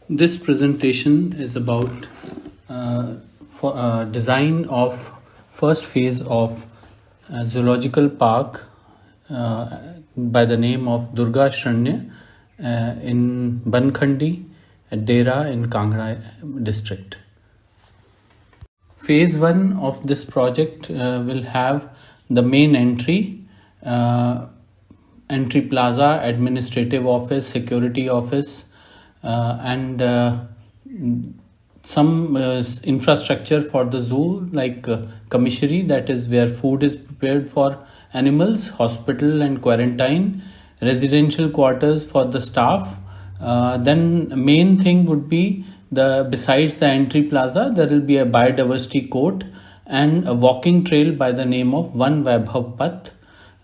This presentation is about design of first phase of zoological park by the name of Durga Shranya in Bankhandi at Dera in Kangra district. Phase 1 of this project will have the main entry, entry plaza, administrative office, security office, and some infrastructure for the zoo like commissary, that is where food is prepared for animals, hospital and quarantine, residential quarters for the staff. Then main thing would be besides the entry plaza, there will be a biodiversity court and a walking trail by the name of Van Vaibhav Path,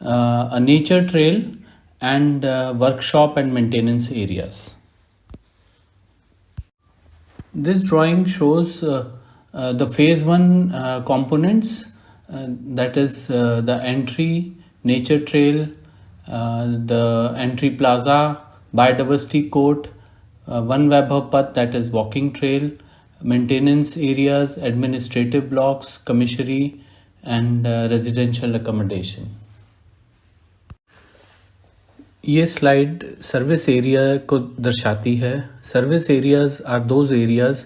a nature trail, and workshop and maintenance areas. This drawing shows the phase 1 components, that is the entry, nature trail, the entry plaza, biodiversity court, Van Vaibhav Path, that is walking trail, maintenance areas, administrative blocks, commissary, and residential accommodation. ये slide service area को दर्शाती है. Service areas are those areas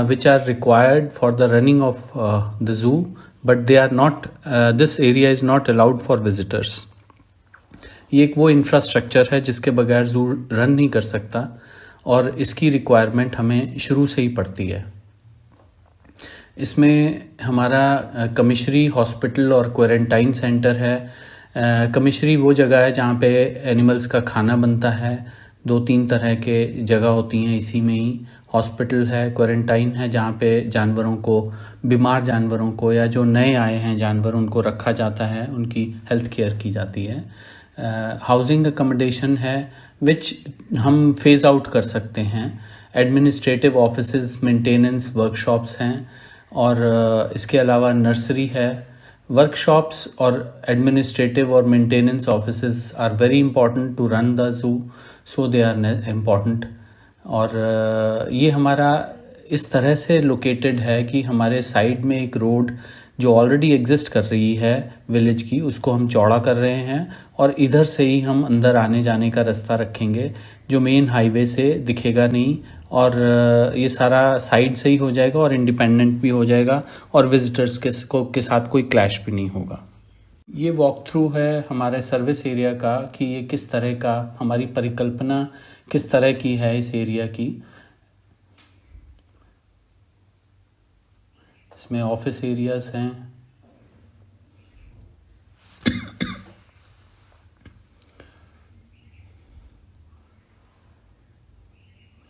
which are required for the running of the zoo, but they are not, this area is not allowed for visitors. ये एक वो infrastructure है जिसके बगैर जू रन नहीं कर सकता और इसकी रिक्वायरमेंट हमें शुरू से ही पड़ती है. इसमें हमारा कमिश्नरी, हॉस्पिटल और क्वारंटाइन सेंटर है. कमिश्नरी वो जगह है जहाँ पे एनिमल्स का खाना बनता है. 2-3 तरह के जगह होती हैं इसी में ही. हॉस्पिटल है, क्वारंटाइन है जहाँ पे जानवरों को, बीमार जानवरों को या जो नए आए हैं जानवर, उनको रखा जाता है, उनकी हेल्थ केयर की जाती है. हाउसिंग अकोमोडेशन है विच हम फेज़ आउट कर सकते हैं. एडमिनिस्ट्रेटिव ऑफिसेज, मेंटेनेंस, वर्कशॉप्स हैं, और इसके अलावा नर्सरी है. वर्कशॉप्स और एडमिनिस्ट्रेटिव और maintenance offices are very important to run the zoo, so they are important. और ये हमारा इस तरह से लोकेटेड है कि हमारे साइड में एक रोड जो ऑलरेडी एग्जिस्ट कर रही है विलेज की, उसको हम चौड़ा कर रहे हैं और इधर से ही हम अंदर आने जाने का रास्ता रखेंगे जो मेन हाईवे से दिखेगा नहीं, और ये सारा साइड से ही हो जाएगा और इंडिपेंडेंट भी हो जाएगा और विजिटर्स के साथ कोई क्लैश भी नहीं होगा. ये वॉक थ्रू है हमारे सर्विस एरिया का कि ये किस तरह का, हमारी परिकल्पना किस तरह की है इस एरिया की. इसमें ऑफिस एरियाज हैं,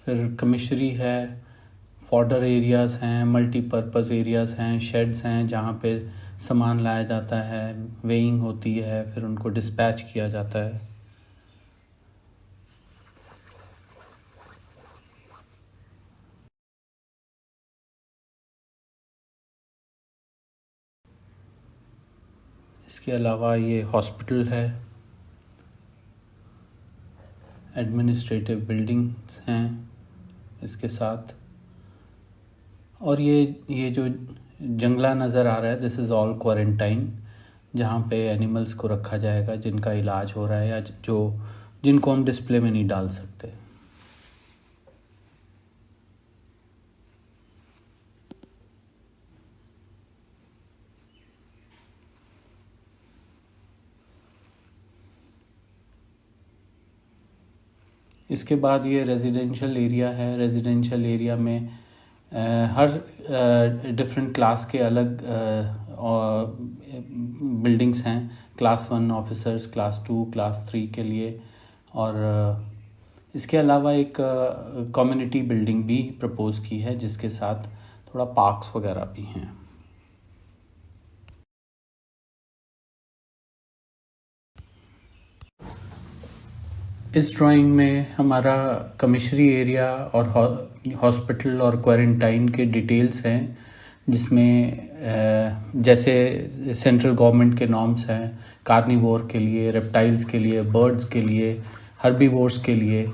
फिर कमिश्नरी है, फॉडर एरियाज़ हैं, मल्टीपर्पज़ एरियाज़ हैं, शेड्स हैं जहाँ पे सामान लाया जाता है, वेइंग होती है, फिर उनको डिस्पैच किया जाता है. इसके अलावा ये हॉस्पिटल है, एडमिनिस्ट्रेटिव बिल्डिंग्स हैं इसके साथ, और ये जो जंगला नज़र आ रहा है, दिस इज़ ऑल क्वारंटाइन, जहाँ पे एनिमल्स को रखा जाएगा जिनका इलाज हो रहा है या जिनको हम डिस्प्ले में नहीं डाल सकते. इसके बाद ये रेजिडेंशियल एरिया है. रेजिडेंशियल एरिया में हर डिफरेंट क्लास के अलग बिल्डिंग्स हैं. क्लास 1 ऑफिसर्स, क्लास 2, क्लास 3 के लिए, और इसके अलावा एक कम्युनिटी बिल्डिंग भी प्रपोज की है जिसके साथ थोड़ा पार्क्स वगैरह भी हैं. इस ड्राइंग में हमारा कमिश्नरी एरिया और हॉस्पिटल और क्वारंटाइन के डिटेल्स हैं, जिसमें जैसे सेंट्रल गवर्नमेंट के नॉर्म्स हैं कार्निवोर के लिए, रेप्टाइल्स के लिए, बर्ड्स के लिए, हर्बीवोर्स के लिए,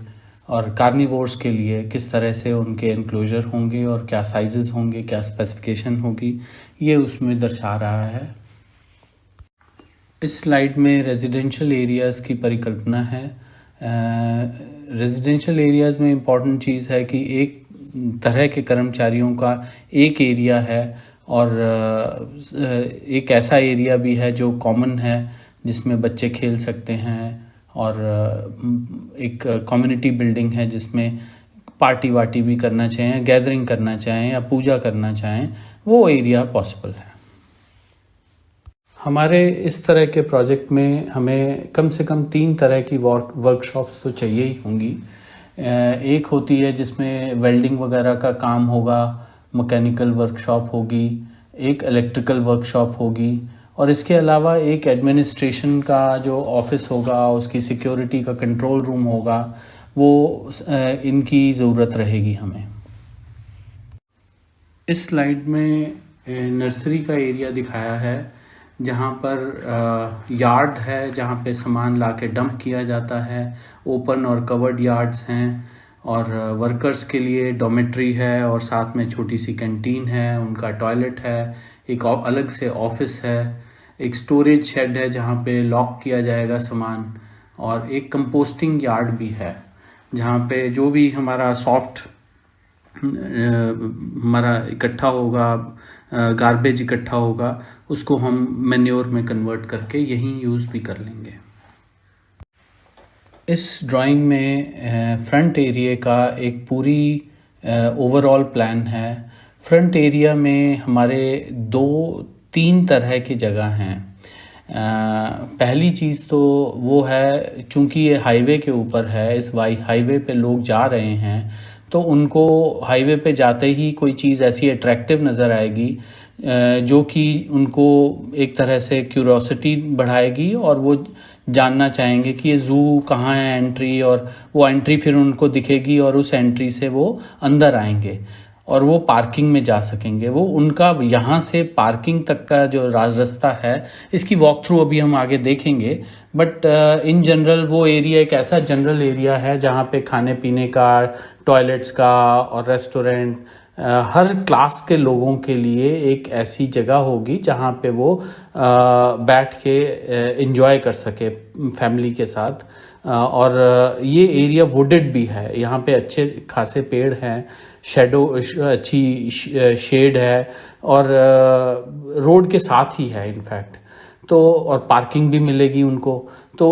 और कार्निवोर्स के लिए किस तरह से उनके एनक्लोजर होंगे और क्या साइजेस होंगे, क्या स्पेसिफिकेशन होगी, ये उसमें दर्शा रहा है। इस स्लाइड में रेजिडेंशियल एरियाज़ की परिकल्पना है। रेजिडेंशियल एरियाज़ में इम्पॉर्टेंट चीज़ है कि एक तरह के कर्मचारियों का एक एरिया है और एक ऐसा एरिया भी है जो कॉमन है जिसमें बच्चे खेल सकते हैं और एक कम्युनिटी बिल्डिंग है जिसमें पार्टी वार्टी भी करना चाहें, गैदरिंग करना चाहें या पूजा करना चाहें, वो एरिया पॉसिबल है। हमारे इस तरह के प्रोजेक्ट में हमें कम से कम 3 तरह की वर्कशॉप्स तो चाहिए ही होंगी। एक होती है जिसमें वेल्डिंग वगैरह का काम होगा, मैकेनिकल वर्कशॉप होगी, एक इलेक्ट्रिकल वर्कशॉप होगी और इसके अलावा एक एडमिनिस्ट्रेशन का जो ऑफिस होगा, उसकी सिक्योरिटी का कंट्रोल रूम होगा, वो इनकी ज़रूरत रहेगी हमें। इस स्लाइड में नर्सरी का एरिया दिखाया है जहाँ पर यार्ड है जहाँ पे सामान लाके डंप किया जाता है, ओपन और कवर्ड यार्ड्स हैं और वर्कर्स के लिए डॉर्मेट्री है और साथ में छोटी सी कैंटीन है, उनका टॉयलेट है, एक अलग से ऑफिस है, एक स्टोरेज शेड है जहाँ पे लॉक किया जाएगा सामान और एक कंपोस्टिंग यार्ड भी है जहाँ पे जो भी हमारा सॉफ्ट हमारा इकट्ठा होगा, गार्बेज इकट्ठा होगा, उसको हम मैन्योर में कन्वर्ट करके यहीं यूज़ भी कर लेंगे। इस ड्राइंग में फ्रंट एरिया का एक पूरी ओवरऑल प्लान है। फ्रंट एरिया में हमारे 2-3 तरह की जगह हैं। पहली चीज़ तो वो है, चूँकि ये हाईवे के ऊपर है, इस हाईवे पे लोग जा रहे हैं तो उनको हाईवे पे जाते ही कोई चीज़ ऐसी अट्रैक्टिव नज़र आएगी जो कि उनको एक तरह से क्यूरोसिटी बढ़ाएगी और वो जानना चाहेंगे कि ये ज़ू कहाँ है एंट्री, और वो एंट्री फिर उनको दिखेगी और उस एंट्री से वो अंदर आएंगे और वो पार्किंग में जा सकेंगे। वो उनका यहाँ से पार्किंग तक का जो रास्ता है, इसकी वॉक थ्रू अभी हम आगे देखेंगे, बट इन जनरल वो एरिया एक ऐसा जनरल एरिया है जहाँ पे खाने पीने का, टॉयलेट्स का और रेस्टोरेंट, हर क्लास के लोगों के लिए एक ऐसी जगह होगी जहाँ पे वो बैठ के एंजॉय कर सके फैमिली के साथ। और ये एरिया वुडेड भी है, यहाँ पे अच्छे खासे पेड़ हैं, शेडो अच्छी शेड है और रोड के साथ ही है इनफैक्ट, तो और पार्किंग भी मिलेगी उनको। तो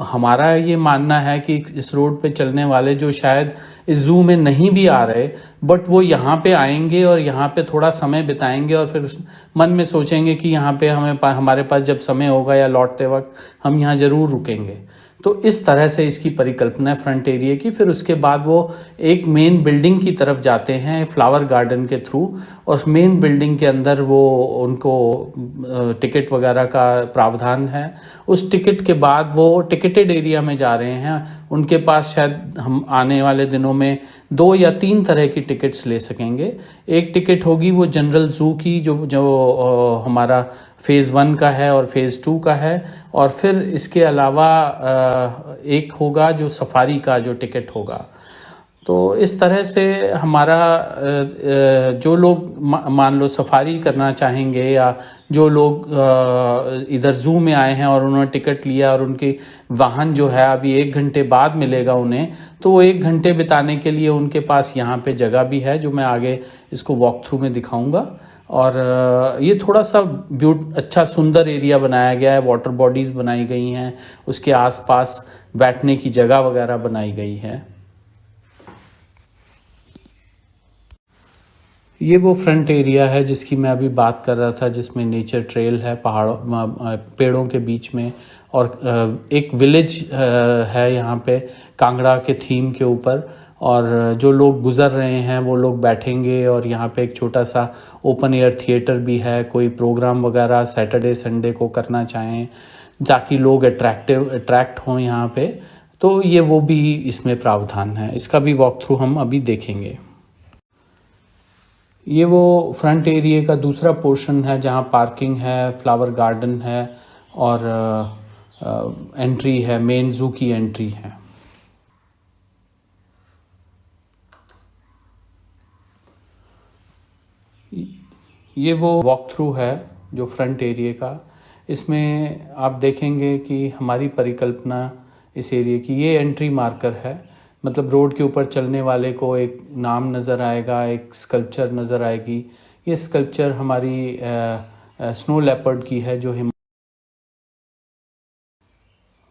हमारा ये मानना है कि इस रोड पे चलने वाले जो शायद इस ज़ू में नहीं भी आ रहे, बट वो यहाँ पे आएंगे और यहाँ पे थोड़ा समय बिताएंगे और फिर मन में सोचेंगे कि यहाँ पे हमारे पास जब समय होगा या लौटते वक्त हम यहाँ ज़रूर रुकेंगे। तो इस तरह से इसकी परिकल्पना है फ्रंट एरिया की। फिर उसके बाद वो एक मेन बिल्डिंग की तरफ जाते हैं फ्लावर गार्डन के थ्रू, और मेन बिल्डिंग के अंदर वो उनको टिकट वगैरह का प्रावधान है। उस टिकट के बाद वो टिकटेड एरिया में जा रहे हैं, उनके पास शायद हम आने वाले दिनों में 2 या 3 तरह की टिकट्स ले सकेंगे। एक टिकट होगी वो जनरल ज़ू की जो हमारा फेज़ 1 का है और फेज़ 2 का है, और फिर इसके अलावा एक होगा जो सफारी का जो टिकट होगा। तो इस तरह से हमारा जो लोग मान लो सफारी करना चाहेंगे या जो लोग इधर ज़ू में आए हैं और उन्होंने टिकट लिया और उनकी वाहन जो है अभी 1 घंटे बाद मिलेगा उन्हें, तो वो 1 घंटे बिताने के लिए उनके पास यहाँ पे जगह भी है जो मैं आगे इसको वॉक थ्रू में दिखाऊंगा। और ये थोड़ा सा अच्छा सुंदर एरिया बनाया गया है, वाटर बॉडीज़ बनाई गई हैं, उसके आसपास बैठने की जगह वगैरह बनाई गई है। ये वो फ्रंट एरिया है जिसकी मैं अभी बात कर रहा था, जिसमें नेचर ट्रेल है पेड़ों के बीच में, और एक विलेज है यहाँ पे कांगड़ा के थीम के ऊपर, और जो लोग गुजर रहे हैं वो लोग बैठेंगे। और यहाँ पे एक छोटा सा ओपन एयर थिएटर भी है, कोई प्रोग्राम वगैरह सैटरडे संडे को करना चाहें ताकि लोग अट्रैक्ट हों यहाँ पे, तो ये वो भी इसमें प्रावधान है। इसका भी वॉक थ्रू हम अभी देखेंगे। ये वो फ्रंट एरिया का दूसरा पोर्शन है जहाँ पार्किंग है, फ्लावर गार्डन है और एंट्री है, मेन ज़ू की एंट्री है। ये वो वॉक थ्रू है जो फ्रंट एरिया का। इसमें आप देखेंगे कि हमारी परिकल्पना इस एरिया की, ये एंट्री मार्कर है। मतलब रोड के ऊपर चलने वाले को एक नाम नज़र आएगा, एक स्कल्पचर नज़र आएगी। ये स्कल्पचर हमारी स्नो लेपर्ड की है जो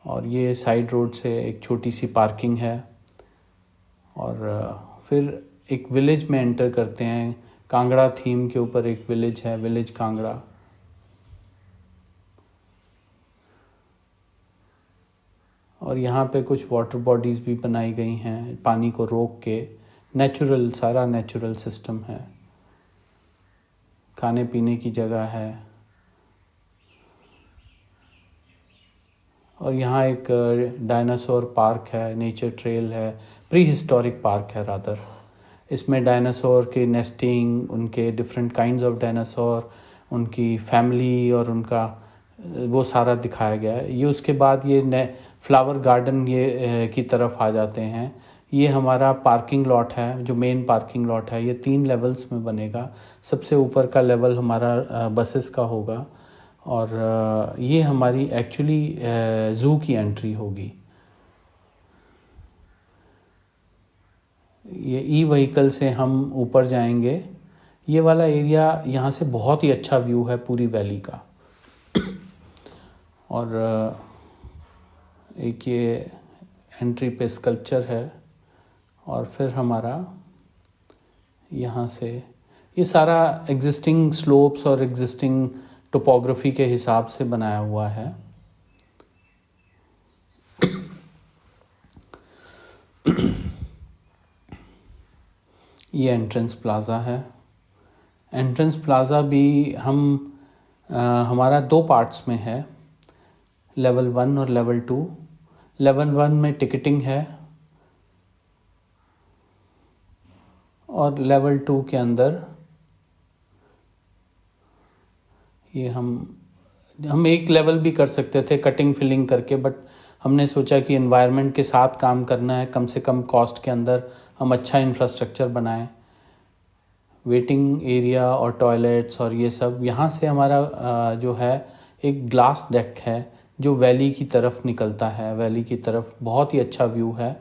और ये साइड रोड से एक छोटी सी पार्किंग है। और फिर एक विलेज में एंटर करते हैं। कांगड़ा थीम के ऊपर एक विलेज है, विलेज कांगड़ा। और यहाँ पे कुछ वाटर बॉडीज़ भी बनाई गई हैं पानी को रोक के। नेचुरल, सारा नेचुरल सिस्टम है। खाने पीने की जगह है। और यहाँ एक डायनासोर पार्क है, नेचर ट्रेल है, प्री हिस्टोरिक पार्क है रादर। इसमें डायनासोर के नेस्टिंग, उनके डिफरेंट काइंड्स ऑफ डायनासोर, उनकी फैमिली और उनका वो सारा दिखाया गया है। ये उसके बाद ये फ्लावर गार्डन ये की तरफ आ जाते हैं। ये हमारा पार्किंग लॉट है, जो मेन पार्किंग लॉट है। ये 3 लेवल्स में बनेगा। सबसे ऊपर का लेवल हमारा बसेस का होगा। और ये हमारी एक्चुअली ज़ू की एंट्री होगी। ये ई व्हीकल से हम ऊपर जाएंगे। ये वाला एरिया यहाँ से बहुत ही अच्छा व्यू है पूरी वैली का। और एक ये एंट्री पे स्कल्पचर है। और फिर हमारा यहाँ से ये सारा एग्जिस्टिंग स्लोप्स और एग्जिस्टिंग टोपोग्राफी के हिसाब से बनाया हुआ है। ये एंट्रेंस प्लाज़ा है। एंट्रेंस प्लाज़ा भी हमारा 2 पार्ट्स में है, लेवल 1 और लेवल 2। लेवल 1 में टिकटिंग है और लेवल 2 के अंदर ये हम एक लेवल भी कर सकते थे कटिंग फिलिंग करके, बट हमने सोचा कि एनवायरनमेंट के साथ काम करना है, कम से कम कॉस्ट के अंदर हम अच्छा इंफ्रास्ट्रक्चर बनाएं। वेटिंग एरिया और टॉयलेट्स और ये सब। यहाँ से हमारा जो है एक ग्लास डेक है जो वैली की तरफ निकलता है। वैली की तरफ बहुत ही अच्छा व्यू है,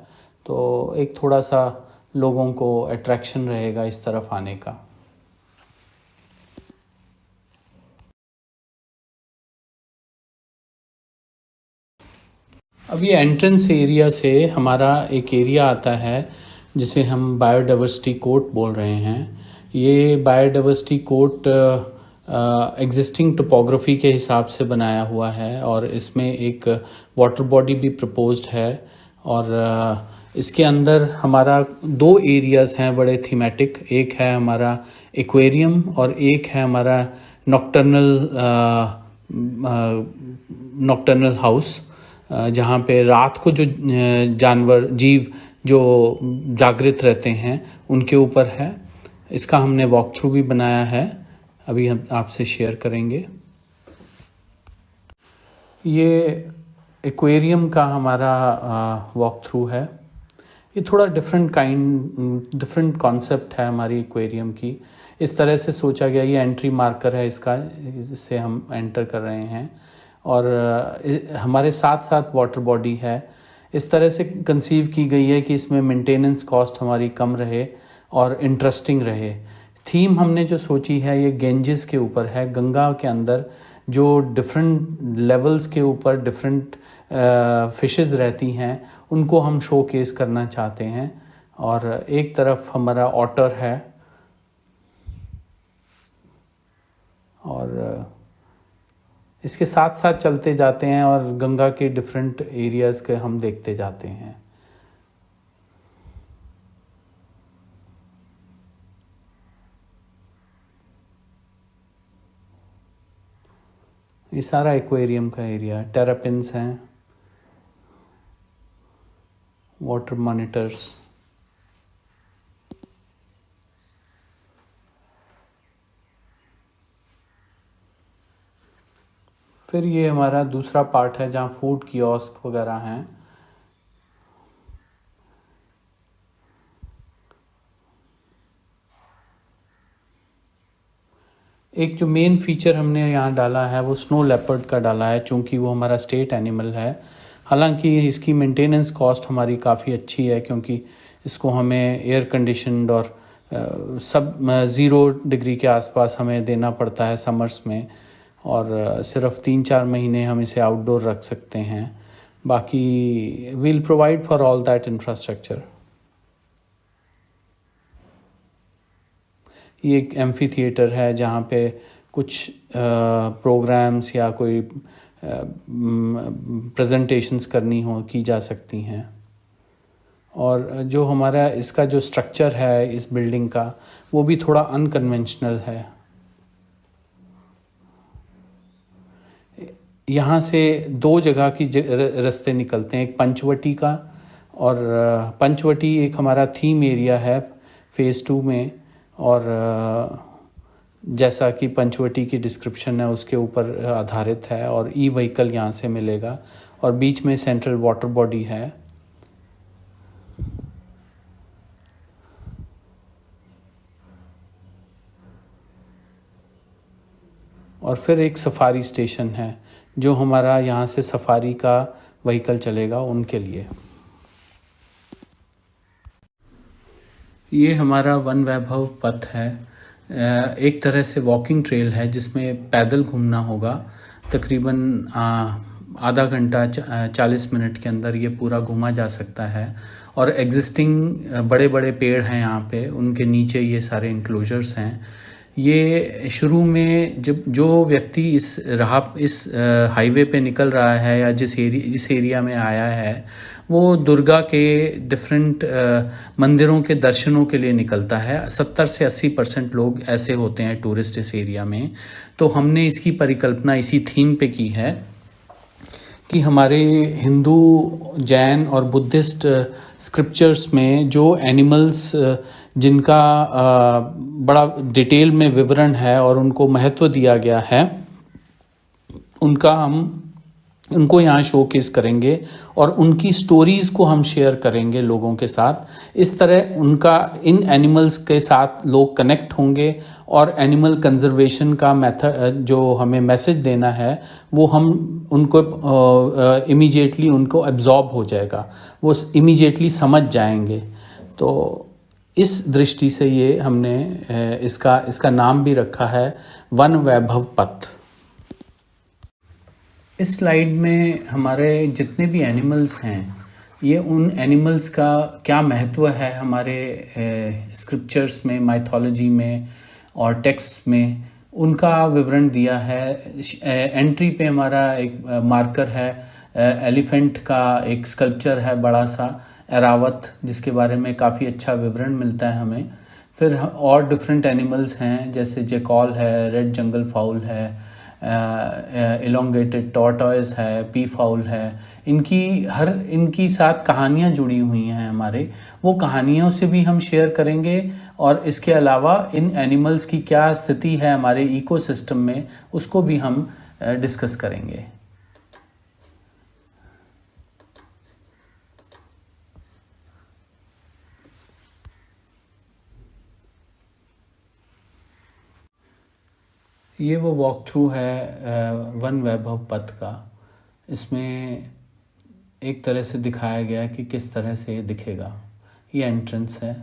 तो एक थोड़ा सा लोगों को अट्रैक्शन रहेगा इस तरफ आने का। अब ये एंट्रेंस एरिया से हमारा एक एरिया आता है जिसे हम बायोडाइवर्सिटी कोर्ट बोल रहे हैं। ये बायोडाइवर्सिटी कोर्ट एग्जिस्टिंग टोपोग्राफी के हिसाब से बनाया हुआ है और इसमें एक वाटर बॉडी भी प्रपोज्ड है। और इसके अंदर हमारा 2 एरियाज़ हैं बड़े थीमेटिक। एक है हमारा एक्वेरियम और एक है हमारा नॉक्टर्नल हाउस, जहाँ पे रात को जो जानवर जीव जो जागृत रहते हैं उनके ऊपर है। इसका हमने वॉक थ्रू भी बनाया है, अभी हम आपसे शेयर करेंगे। ये एक्वेरियम का हमारा वॉक थ्रू है। ये थोड़ा डिफरेंट कॉन्सेप्ट है हमारी एक्वेरियम की। इस तरह से सोचा गया, ये एंट्री मार्कर है इसका, इससे हम एंटर कर रहे हैं। और हमारे साथ साथ वाटर बॉडी है। इस तरह से कंसीव की गई है कि इसमें मेंटेनेंस कॉस्ट हमारी कम रहे और इंटरेस्टिंग रहे। थीम हमने जो सोची है ये गेंजिस के ऊपर है। गंगा के अंदर जो डिफरेंट लेवल्स के ऊपर डिफरेंट फिशेस रहती हैं उनको हम शो केस करना चाहते हैं। और एक तरफ हमारा ऑटर है और इसके साथ साथ चलते जाते हैं और गंगा के डिफरेंट एरियाज़ के हम देखते जाते हैं। ये सारा एक्वेरियम का एरिया, टेरापिन्स हैं, वाटर मॉनिटर्स। फिर ये हमारा दूसरा पार्ट है जहाँ फूड कियोस्क वगैरह हैं। एक जो मेन फीचर हमने यहाँ डाला है वो स्नो लेपर्ड का डाला है, चूँकि वो हमारा स्टेट एनिमल है। हालांकि इसकी मेंटेनेंस कॉस्ट हमारी काफ़ी अच्छी है, क्योंकि इसको हमें एयर कंडीशनड और सब 0 डिग्री के आसपास हमें देना पड़ता है समर्स में, और सिर्फ 3-4 महीने हम इसे आउटडोर रख सकते हैं। बाकी will provide for all that infrastructure. ये एक एम्फी थिएटर है जहाँ पे कुछ प्रोग्राम्स या कोई प्रेजेंटेशंस करनी हो की जा सकती हैं। और जो हमारा इसका जो स्ट्रक्चर है इस बिल्डिंग का, वो भी थोड़ा अनकन्वेंशनल है। यहाँ से 2 जगह की रास्ते निकलते हैं, एक पंचवटी का, और पंचवटी एक हमारा थीम एरिया है फेज़ 2 में, और जैसा कि पंचवटी की डिस्क्रिप्शन है उसके ऊपर आधारित है, और ई व्हीकल यहाँ से मिलेगा, और बीच में सेंट्रल वाटर बॉडी है। और फिर एक सफारी स्टेशन है, जो हमारा यहाँ से सफारी का व्हीकल चलेगा उनके लिए। ये हमारा वन वैभव पथ है, एक तरह से वॉकिंग ट्रेल है जिसमें पैदल घूमना होगा। तकरीबन आधा घंटा 40 मिनट के अंदर ये पूरा घूमा जा सकता है। और एग्जिस्टिंग बड़े बड़े पेड़ हैं यहाँ पे, उनके नीचे ये सारे इंक्लोजर्स हैं। ये शुरू में जब जो व्यक्ति इस हाईवे पे निकल रहा है या जिस एरिया में आया है, वो दुर्गा के डिफरेंट मंदिरों के दर्शनों के लिए निकलता है। 70 से 80% लोग ऐसे होते हैं टूरिस्ट इस एरिया में। तो हमने इसकी परिकल्पना इसी थीम पे की है कि हमारे हिंदू, जैन और बुद्धिस्ट स्क्रिप्चर्स में जो एनिमल्स जिनका बड़ा डिटेल में विवरण है और उनको महत्व दिया गया है, उनको यहाँ शोकेस करेंगे और उनकी स्टोरीज़ को हम शेयर करेंगे लोगों के साथ। इस तरह इन एनिमल्स के साथ लोग कनेक्ट होंगे, और एनिमल कंजर्वेशन का मेथड जो हमें मैसेज देना है वो हम उनको इमीडिएटली उनको एब्जॉर्ब हो जाएगा, वो इमीडिएटली समझ जाएंगे। तो इस दृष्टि से ये हमने इसका नाम भी रखा है वन वैभव पथ। इस स्लाइड में हमारे जितने भी एनिमल्स हैं, ये उन एनिमल्स का क्या महत्व है हमारे स्क्रिप्चर्स में, माइथोलॉजी में और टेक्स्ट में, उनका विवरण दिया है। एंट्री पे हमारा एक मार्कर है, एलिफेंट का एक स्कल्पचर है बड़ा सा, एरावत, जिसके बारे में काफ़ी अच्छा विवरण मिलता है हमें। फिर और डिफरेंट एनिमल्स हैं, जैसे जेकॉल है, रेड जंगल फाउल है, इलोंगेटेड टॉर्टॉइस है, पी फाउल है। इनकी साथ कहानियाँ जुड़ी हुई हैं हमारे, वो कहानियों से भी हम शेयर करेंगे। और इसके अलावा इन एनिमल्स की क्या स्थिति है हमारे इकोसिस्टम में, उसको भी हम डिस्कस करेंगे। ये वो वॉक थ्रू है वन वैभव पथ का। इसमें एक तरह से दिखाया गया कि किस तरह से ये दिखेगा। ये एंट्रेंस है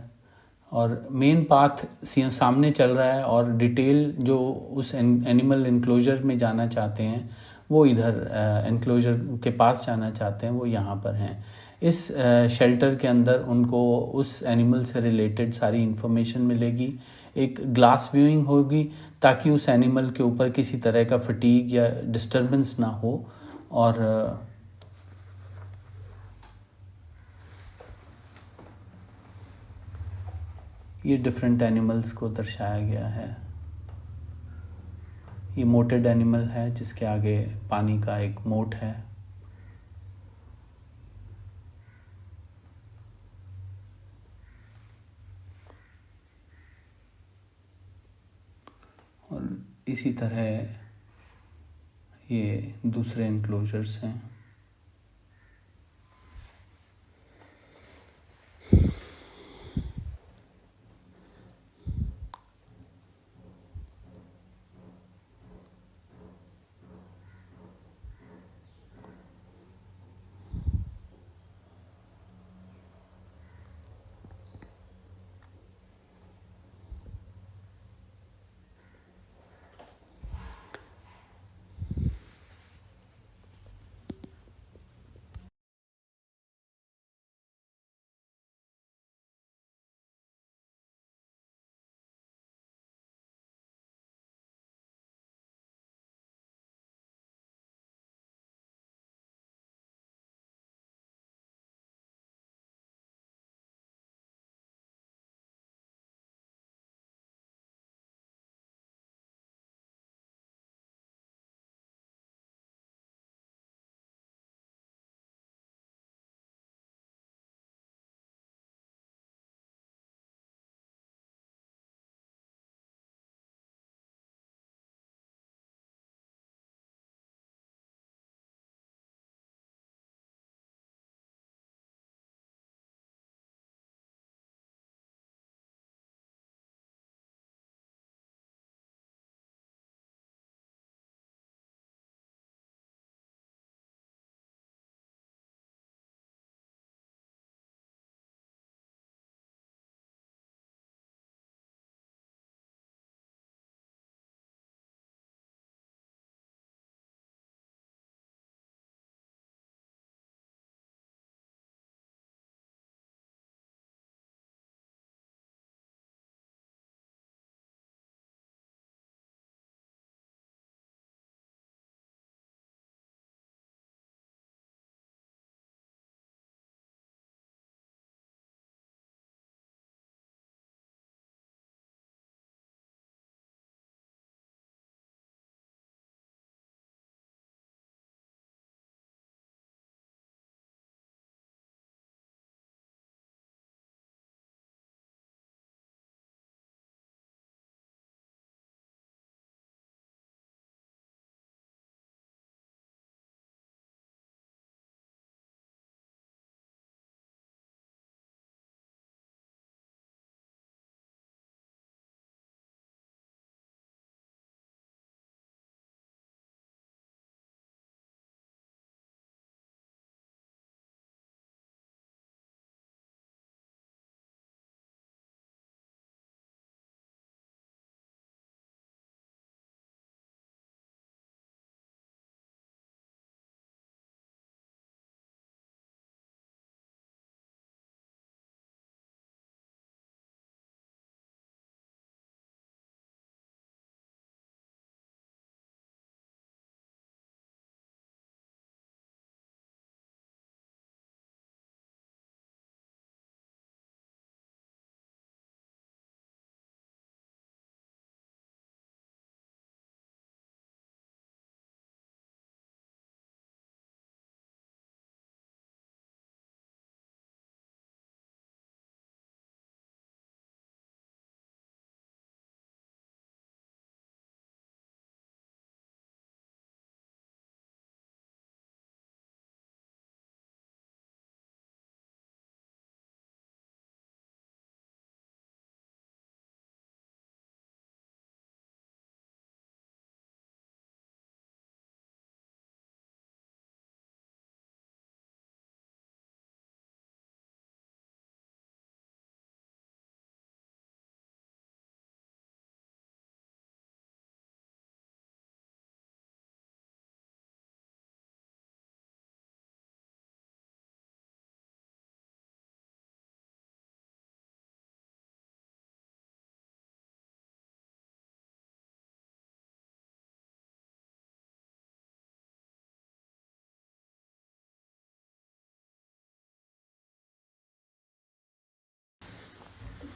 और मेन पाथ सामने चल रहा है, और डिटेल जो उस एनिमल इंक्लोजर में जाना चाहते हैं वो इधर एनक्लोजर के पास जाना चाहते हैं, वो यहाँ पर हैं। इस शेल्टर के अंदर उनको उस एनिमल से रिलेटेड सारी इन्फॉर्मेशन मिलेगी। एक ग्लास व्यूइंग होगी ताकि उस एनिमल के ऊपर किसी तरह का फटीग या डिस्टरबेंस ना हो। और ये डिफरेंट एनिमल्स को दर्शाया गया है। ये मोटेड एनिमल है जिसके आगे पानी का एक मोट है। और इसी तरह ये दूसरे एनक्लोजर्स हैं।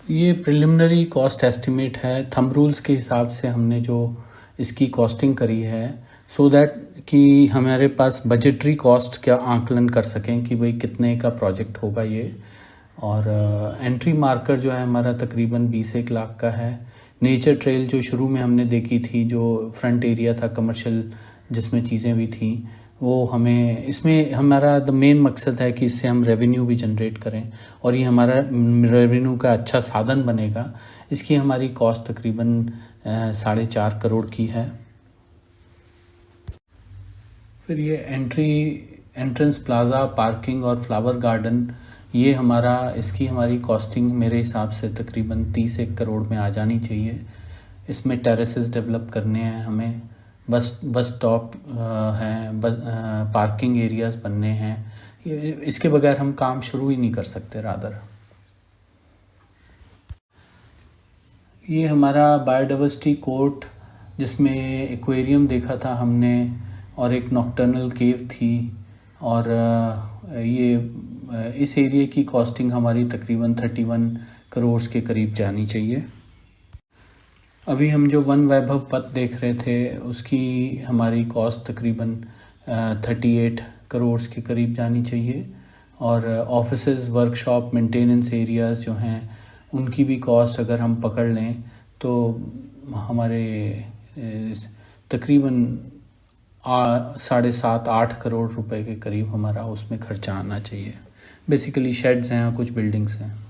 ये प्रिलिमिनरी कॉस्ट एस्टिमेट है। थंब रूल्स के हिसाब से हमने जो इसकी कॉस्टिंग करी है, सो दैट कि हमारे पास बजटरी कॉस्ट क्या आंकलन कर सकें कि भाई कितने का प्रोजेक्ट होगा ये। और एंट्री मार्कर जो है हमारा तकरीबन 20-1 लाख का है। नेचर ट्रेल जो शुरू में हमने देखी थी, जो फ्रंट एरिया था कमर्शियल जिसमें चीज़ें भी थी, वो हमें इसमें हमारा द मेन मकसद है कि इससे हम रेवेन्यू भी जनरेट करें और ये हमारा रेवेन्यू का अच्छा साधन बनेगा। इसकी हमारी कॉस्ट तकरीबन 4.5 करोड़ की है। फिर ये एंट्रेंस प्लाज़ा, पार्किंग और फ्लावर गार्डन, ये इसकी हमारी कॉस्टिंग मेरे हिसाब से तकरीबन 30-1 करोड़ में आ जानी चाहिए। इसमें टेरेसेस डेवलप करने हैं हमें, बस स्टॉप हैं, पार्किंग एरियाज बनने हैं। इसके बगैर हम काम शुरू ही नहीं कर सकते रादर। ये हमारा बायोडाइवर्सिटी कोर्ट, जिसमें एक्वेरियम देखा था हमने और एक नॉक्टर्नल केव थी। और ये इस एरिया की कॉस्टिंग हमारी तकरीबन 31 करोड़ के करीब जानी चाहिए। अभी हम जो वन वैभव पथ देख रहे थे, उसकी हमारी कॉस्ट तकरीबन 38 करोड़ के करीब जानी चाहिए। और ऑफिसेज, वर्कशॉप, मेंटेनेंस एरियाज़ जो हैं, उनकी भी कॉस्ट अगर हम पकड़ लें तो हमारे तकरीबन 7.5-8 करोड़ रुपए के करीब हमारा उसमें खर्चा आना चाहिए। बेसिकली शेड्स हैं और कुछ बिल्डिंग्स हैं।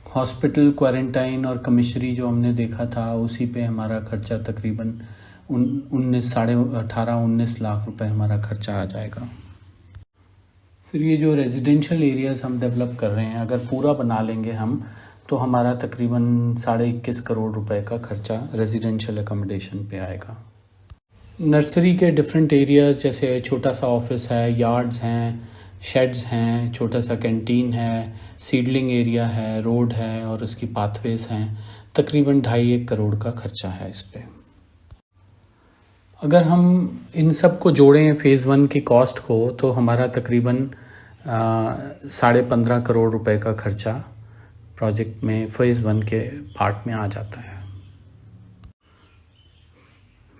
हॉस्पिटल, क्वारंटाइन और कमिश्नरी जो हमने देखा था, उसी पे हमारा खर्चा तकरीबन 18-19 लाख रुपए हमारा खर्चा आ जाएगा। फिर ये जो रेजिडेंशियल एरियाज़ हम डेवलप कर रहे हैं, अगर पूरा बना लेंगे हम, तो हमारा तकरीबन 21.5 करोड़ रुपए का खर्चा रेजिडेंशियल अकोमोडेशन पे आएगा। नर्सरी के डिफरेंट एरियाज़, जैसे छोटा सा ऑफिस है, यार्ड्स हैं, शेड्स हैं, छोटा सा कैंटीन है, सीडलिंग एरिया है, रोड है और उसकी पाथवेज हैं, तकरीबन 2.5-1 करोड़ का खर्चा है इस पे। अगर हम इन सब को जोड़ें फ़ेज़ 1 की कॉस्ट को, तो हमारा तकरीबन 15.5 करोड़ रुपए का खर्चा प्रोजेक्ट में फ़ेज़ 1 के पार्ट में आ जाता है।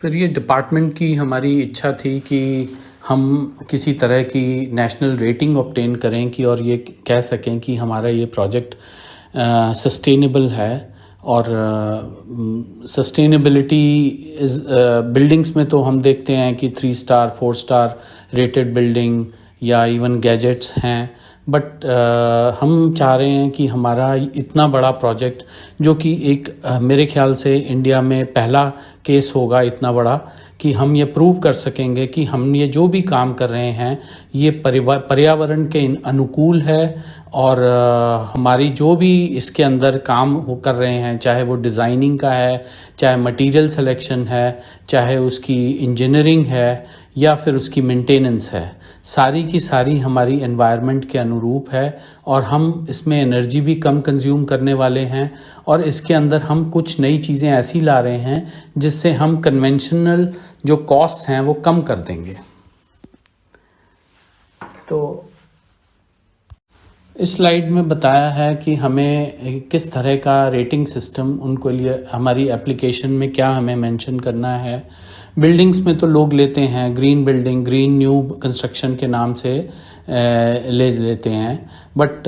फिर ये डिपार्टमेंट की हमारी इच्छा थी कि हम किसी तरह की नेशनल रेटिंग ऑब्टेन करें कि और ये कह सकें कि हमारा ये प्रोजेक्ट सस्टेनेबल है। और सस्टेनेबिलिटी बिल्डिंग्स में तो हम देखते हैं कि 3 स्टार 4 स्टार रेटेड बिल्डिंग या इवन गैजेट्स हैं, बट हम चाह रहे हैं कि हमारा इतना बड़ा प्रोजेक्ट, जो कि एक मेरे ख्याल से इंडिया में पहला केस होगा इतना बड़ा, कि हम ये प्रूव कर सकेंगे कि हम ये जो भी काम कर रहे हैं ये पर्यावरण के अनुकूल है। और हमारी जो भी इसके अंदर काम कर रहे हैं, चाहे वो डिज़ाइनिंग का है, चाहे मटेरियल सिलेक्शन है, चाहे उसकी इंजीनियरिंग है या फिर उसकी मेंटेनेंस है, सारी की सारी हमारी एनवायरनमेंट के अनुरूप है। और हम इसमें एनर्जी भी कम कंज्यूम करने वाले हैं और इसके अंदर हम कुछ नई चीज़ें ऐसी ला रहे हैं जिससे हम कन्वेंशनल जो कॉस्ट हैं वो कम कर देंगे। तो इस स्लाइड में बताया है कि हमें किस तरह का रेटिंग सिस्टम उनको लिए हमारी एप्लीकेशन में क्या हमें मेंशन करना है। बिल्डिंग्स में तो लोग लेते हैं green building, green new construction के नाम से ले लेते हैं, बट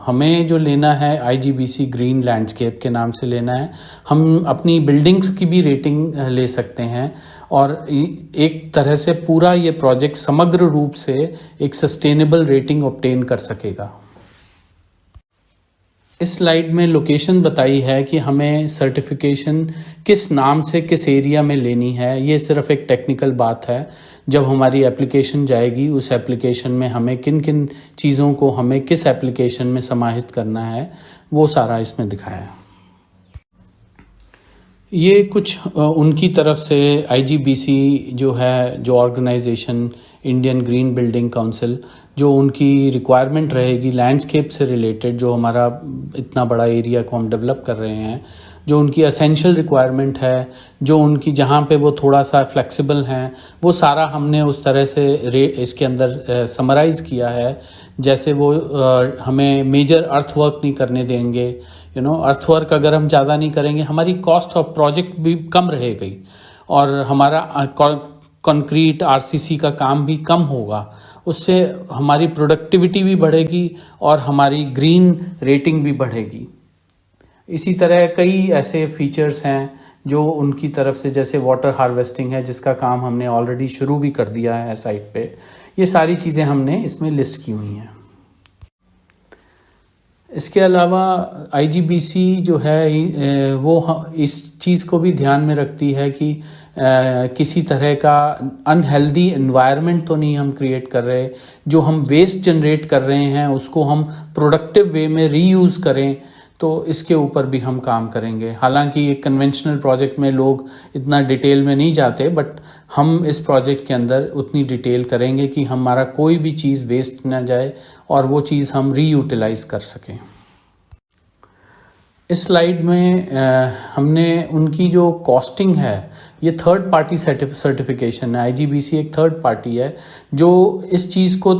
हमें जो लेना है IGBC ग्रीन लैंडस्केप के नाम से लेना है। हम अपनी बिल्डिंग्स की भी रेटिंग ले सकते हैं और एक तरह से पूरा ये प्रोजेक्ट समग्र रूप से एक सस्टेनेबल रेटिंग ऑब्टेन कर सकेगा। इस स्लाइड में लोकेशन बताई है कि हमें सर्टिफिकेशन किस नाम से किस एरिया में लेनी है। ये सिर्फ एक टेक्निकल बात है। जब हमारी एप्लीकेशन जाएगी, उस एप्लीकेशन में हमें किन किन चीज़ों को हमें किस एप्लीकेशन में समाहित करना है, वो सारा इसमें दिखाया है। ये कुछ उनकी तरफ से IGBC जो है, जो organisation Indian Green Building Council, जो उनकी रिक्वायरमेंट रहेगी लैंडस्केप से रिलेटेड, जो हमारा इतना बड़ा एरिया को हम डेवलप कर रहे हैं, जो उनकी एसेंशियल रिक्वायरमेंट है, जो उनकी जहाँ पे वो थोड़ा सा फ्लेक्सिबल हैं, वो सारा हमने उस तरह से इसके अंदर समराइज़ किया है। जैसे वो हमें मेजर अर्थ वर्क नहीं करने देंगे, अर्थ वर्क अगर हम ज़्यादा नहीं करेंगे हमारी कॉस्ट ऑफ प्रोजेक्ट भी कम रहेगी और हमारा कंक्रीट आरसीसी का काम भी कम होगा। उससे हमारी प्रोडक्टिविटी भी बढ़ेगी और हमारी ग्रीन रेटिंग भी बढ़ेगी। इसी तरह कई ऐसे फीचर्स हैं जो उनकी तरफ से, जैसे वाटर हार्वेस्टिंग है जिसका काम हमने ऑलरेडी शुरू भी कर दिया है साइट पे। ये सारी चीज़ें हमने इसमें लिस्ट की हुई हैं। इसके अलावा आईजीबीसी जो है वो इस चीज़ को भी ध्यान में रखती है कि किसी तरह का अनहेल्दी एनवायरनमेंट तो नहीं हम क्रिएट कर रहे, जो हम वेस्ट जनरेट कर रहे हैं उसको हम प्रोडक्टिव वे में रीयूज़ करें, तो इसके ऊपर भी हम काम करेंगे। हालांकि एक कन्वेंशनल प्रोजेक्ट में लोग इतना डिटेल में नहीं जाते, बट हम इस प्रोजेक्ट के अंदर उतनी डिटेल करेंगे कि हमारा कोई भी चीज़ वेस्ट ना जाए और वो चीज़ हम रीयूटिलाइज कर सकें। इस स्लाइड में हमने उनकी जो कॉस्टिंग है, ये थर्ड पार्टी सर्टिफिकेशन है। आईजीबीसी एक थर्ड पार्टी है जो इस चीज़ को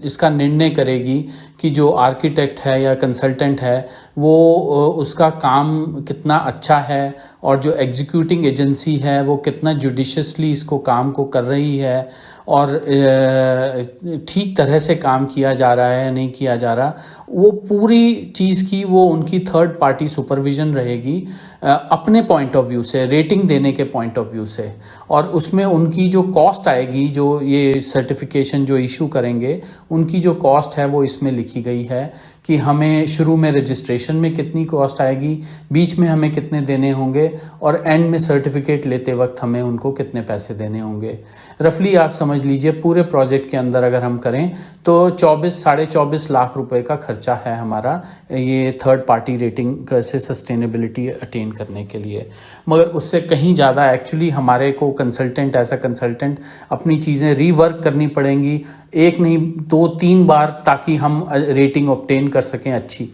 इसका निर्णय करेगी कि जो आर्किटेक्ट है या कंसल्टेंट है वो उसका काम कितना अच्छा है और जो एग्जीक्यूटिंग एजेंसी है वो कितना जुडिशियसली इसको काम को कर रही है और ठीक तरह से काम किया जा रहा है या नहीं किया जा रहा, वो पूरी चीज़ की वो उनकी थर्ड पार्टी सुपरविजन रहेगी अपने पॉइंट ऑफ व्यू से, रेटिंग देने के पॉइंट ऑफ व्यू से। और उसमें उनकी जो कॉस्ट आएगी, जो ये सर्टिफिकेशन जो इशू करेंगे उनकी जो कॉस्ट है वो इसमें लिखी गई है कि हमें शुरू में रजिस्ट्रेशन में कितनी कॉस्ट आएगी, बीच में हमें कितने देने होंगे और एंड में सर्टिफिकेट लेते वक्त हमें उनको कितने पैसे देने होंगे। रफली आप समझ लीजिए पूरे प्रोजेक्ट के अंदर अगर हम करें तो 24-24.5 लाख रुपए का खर्चा है हमारा ये थर्ड पार्टी रेटिंग से सस्टेनेबिलिटी अटेन करने के लिए। मगर उससे कहीं ज़्यादा एक्चुअली हमारे को कंसल्टेंट, ऐसा कंसल्टेंट अपनी चीज़ें रीवर्क करनी पड़ेंगी, एक नहीं 2-3 बार, ताकि हम रेटिंग ऑब्टेन कर सकें अच्छी।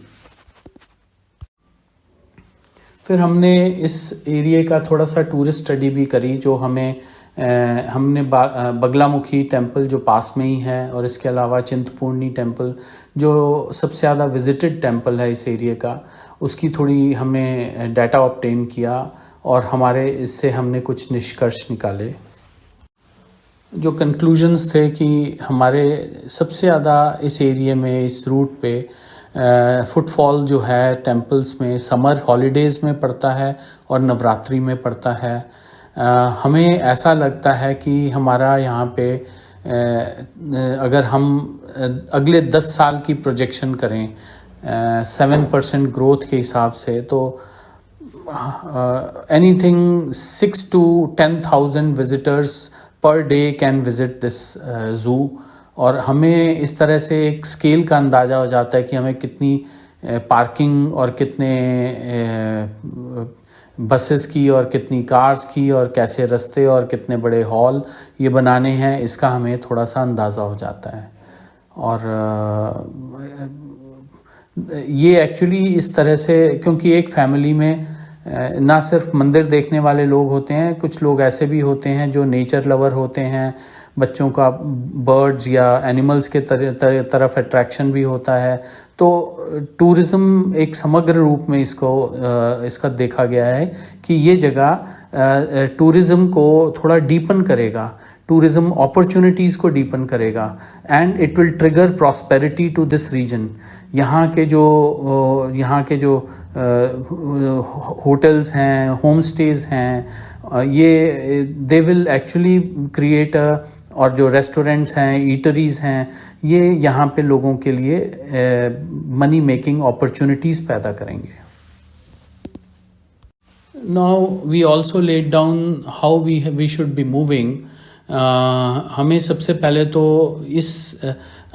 फिर हमने इस एरिया का थोड़ा सा टूरिस्ट स्टडी भी करी, जो हमने बगलामुखी टेम्पल जो पास में ही है और इसके अलावा चिंतपूर्णी टेम्पल जो सबसे ज़्यादा विजिटेड टेम्पल है इस एरिया का, उसकी थोड़ी हमने डाटा ऑब्टेन किया और हमारे इससे हमने कुछ निष्कर्ष निकाले। जो कंक्लूजन्स थे कि हमारे सबसे ज़्यादा इस एरिया में, इस रूट पे फुटफॉल जो है टेम्पल्स में समर हॉलीडेज़ में पड़ता है और नवरात्रि में पड़ता है। हमें ऐसा लगता है कि हमारा यहाँ पे अगर हम अगले 10 साल की प्रोजेक्शन करें 7% ग्रोथ के हिसाब से, तो anything 6 to 10,000 visitors per day can visit this zoo. और हमें इस तरह से एक स्केल का अंदाज़ा हो जाता है कि हमें कितनी पार्किंग और कितने बसेस की और कितनी कार्स की और कैसे रास्ते और कितने बड़े हॉल ये बनाने हैं, इसका हमें थोड़ा सा अंदाज़ा हो जाता है। और ये एक्चुअली इस तरह से, क्योंकि एक फैमिली में ना सिर्फ मंदिर देखने वाले लोग होते हैं, कुछ लोग ऐसे भी होते हैं जो नेचर लवर होते हैं, बच्चों का बर्ड्स या एनिमल्स के तरफ अट्रैक्शन भी होता है। तो टूरिज़्म एक समग्र रूप में इसका देखा गया है कि ये जगह टूरिज़्म को थोड़ा डीपन करेगा, टूरिज़्म अपॉर्चुनिटीज़ को डीपन करेगा and it will trigger prosperity to this region. यहाँ के जो होटल्स हैं, होम स्टेज़ हैं, ये दे विल एक्चुअली क्रिएट और जो रेस्टोरेंट्स हैं, ईटरीज़ हैं, ये यहाँ पे लोगों के लिए मनी मेकिंग अपॉर्चुनिटीज़ पैदा करेंगे। Now we also laid down how we should be moving. हमें सबसे पहले तो इस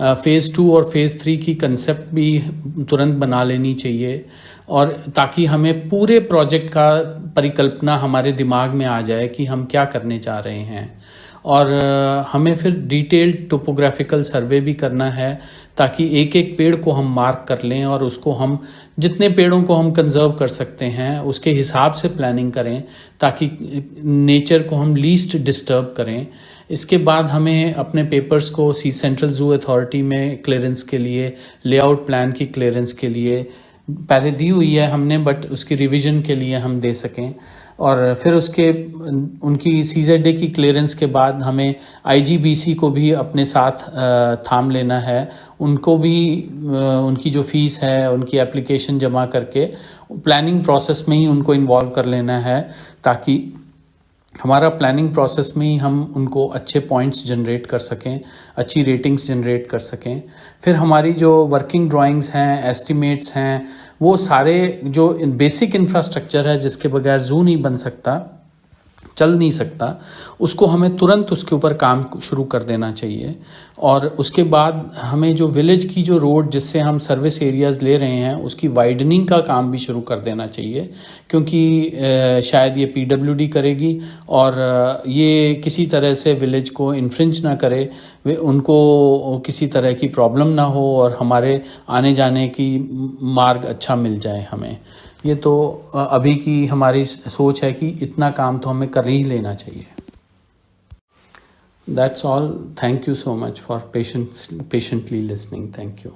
फ़ेज़ 2 और फ़ेज़ 3 की कंसेप्ट भी तुरंत बना लेनी चाहिए, और ताकि हमें पूरे प्रोजेक्ट का परिकल्पना हमारे दिमाग में आ जाए कि हम क्या करने जा रहे हैं। और हमें फिर डिटेल्ड टोपोग्राफिकल सर्वे भी करना है ताकि एक एक पेड़ को हम मार्क कर लें और उसको हम जितने पेड़ों को हम कंजर्व कर सकते हैं उसके हिसाब से प्लानिंग करें ताकि नेचर को हम लीस्ट डिस्टर्ब करें। इसके बाद हमें अपने पेपर्स को सेंट्रल जू अथॉरिटी में क्लियरेंस के लिए, लेआउट प्लान की क्लियरेंस के लिए पहले दी हुई है हमने, बट उसकी रिवीजन के लिए हम दे सकें। और फिर उसके उनकी CZA की क्लियरेंस के बाद हमें IGBC को भी अपने साथ थाम लेना है। उनको भी उनकी जो फीस है उनकी एप्लीकेशन जमा करके प्लानिंग प्रोसेस में ही उनको इन्वॉल्व कर लेना है ताकि हमारा प्लानिंग प्रोसेस में ही हम उनको अच्छे पॉइंट्स जनरेट कर सकें, अच्छी रेटिंग्स जनरेट कर सकें। फिर हमारी जो वर्किंग ड्राइंग्स हैं, एस्टिमेट्स हैं, वो सारे जो बेसिक इंफ्रास्ट्रक्चर है जिसके बगैर जू नहीं बन सकता, चल नहीं सकता, उसको हमें तुरंत उसके ऊपर काम शुरू कर देना चाहिए। और उसके बाद हमें जो विलेज की जो रोड जिससे हम सर्विस एरियाज़ ले रहे हैं उसकी वाइडनिंग का काम भी शुरू कर देना चाहिए, क्योंकि शायद ये PWD करेगी और ये किसी तरह से विलेज को इन्फ्रिंज ना करे, उनको किसी तरह की प्रॉब्लम ना हो और हमारे आने जाने की मार्ग अच्छा मिल जाए हमें। ये तो अभी की हमारी सोच है कि इतना काम तो हमें कर ही लेना चाहिए। That's all. Thank you so much for patiently listening. Thank you.